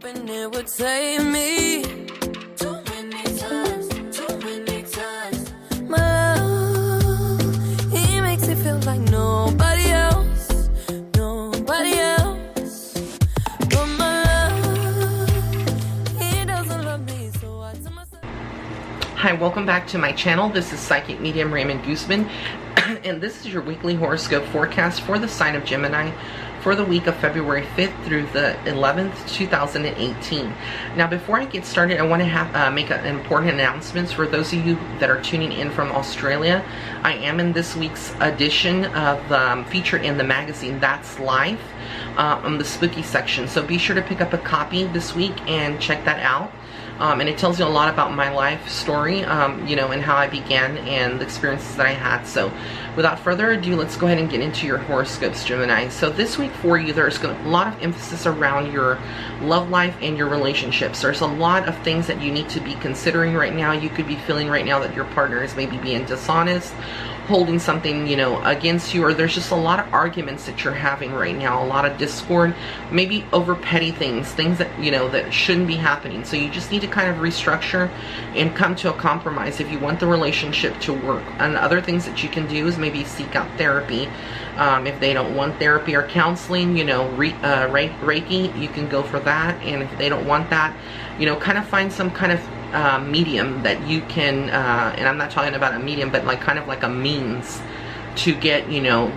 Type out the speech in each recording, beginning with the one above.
hoping it would save me. Too many times, too many times. My love, he makes it feel like nobody else, nobody else. But my love, he doesn't love me, so I tell myself. Hi, welcome back to my channel. This is Psychic Medium Raymond Guzman, and this is your weekly horoscope forecast for the sign of Gemini for the week of February 5th through the 11th, 2018. Now, before I get started, I want to make an important announcements for those of you that are tuning in from Australia. I am in this week's edition of featured in the magazine That's Life on the spooky section. So be sure to pick up a copy this week and check that out. And it tells you a lot about my life story, you know, and how I began and the experiences that I had. So without further ado, let's go ahead and get into your horoscopes, Gemini. So this week for you, there's a lot of emphasis around your love life and your relationships. There's a lot of things that you need to be considering right now. You could be feeling right now that your partner is maybe being dishonest, holding something, you know, against you, or there's just a lot of arguments that you're having right now, a lot of discord, maybe over petty things that, you know, that shouldn't be happening. So you just need to kind of restructure and come to a compromise if you want the relationship to work. And other things that you can do is maybe seek out therapy. If they don't want therapy or counseling, you know, Reiki, you can go for that. And if they don't want that, you know, kind of find some kind of medium that you can, and I'm not talking about a medium, but like kind of like a means to get, you know,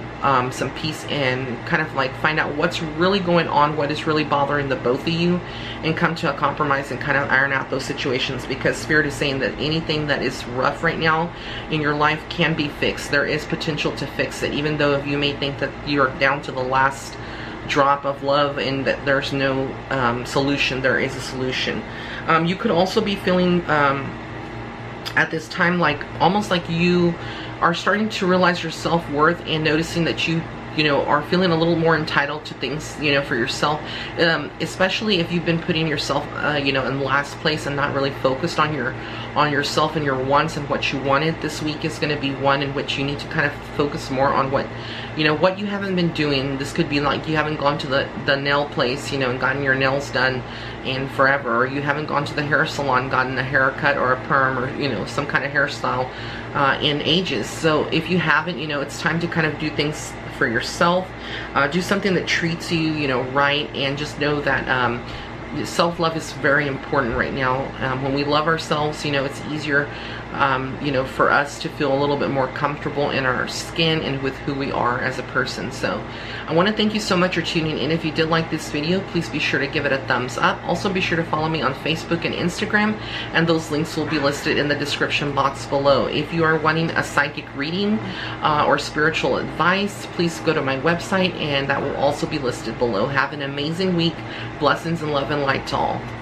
some peace and kind of like find out what's really going on, what is really bothering the both of you, and come to a compromise and kind of iron out those situations, because Spirit is saying that anything that is rough right now in your life can be fixed. There is potential to fix it, even though if you may think that you're down to the last drop of love and that there's no solution, there is a solution. You could also be feeling at this time like almost like you are starting to realize your self-worth and noticing that you know, are feeling a little more entitled to things, you know, for yourself, especially if you've been putting yourself, you know, in last place and not really focused on yourself and your wants and what you wanted. This week is going to be one in which you need to kind of focus more on what, you know, what you haven't been doing. This could be like you haven't gone to the nail place, you know, and gotten your nails done in forever, or you haven't gone to the hair salon, gotten a haircut or a perm, or, you know, some kind of hairstyle in ages. So if you haven't, you know, it's time to kind of do things for yourself. Do something that treats you, you know, right, and just know that self-love is very important right now. When we love ourselves, you know, it's easier, you know, for us to feel a little bit more comfortable in our skin and with who we are as a person. So I want to thank you so much for tuning in. If you did like this video, please be sure to give it a thumbs up. Also be sure to follow me on Facebook and Instagram, and those links will be listed in the description box below. If you are wanting a psychic reading or spiritual advice, please go to my website, and that will also be listed below. Have an amazing week. Blessings and love and light to all.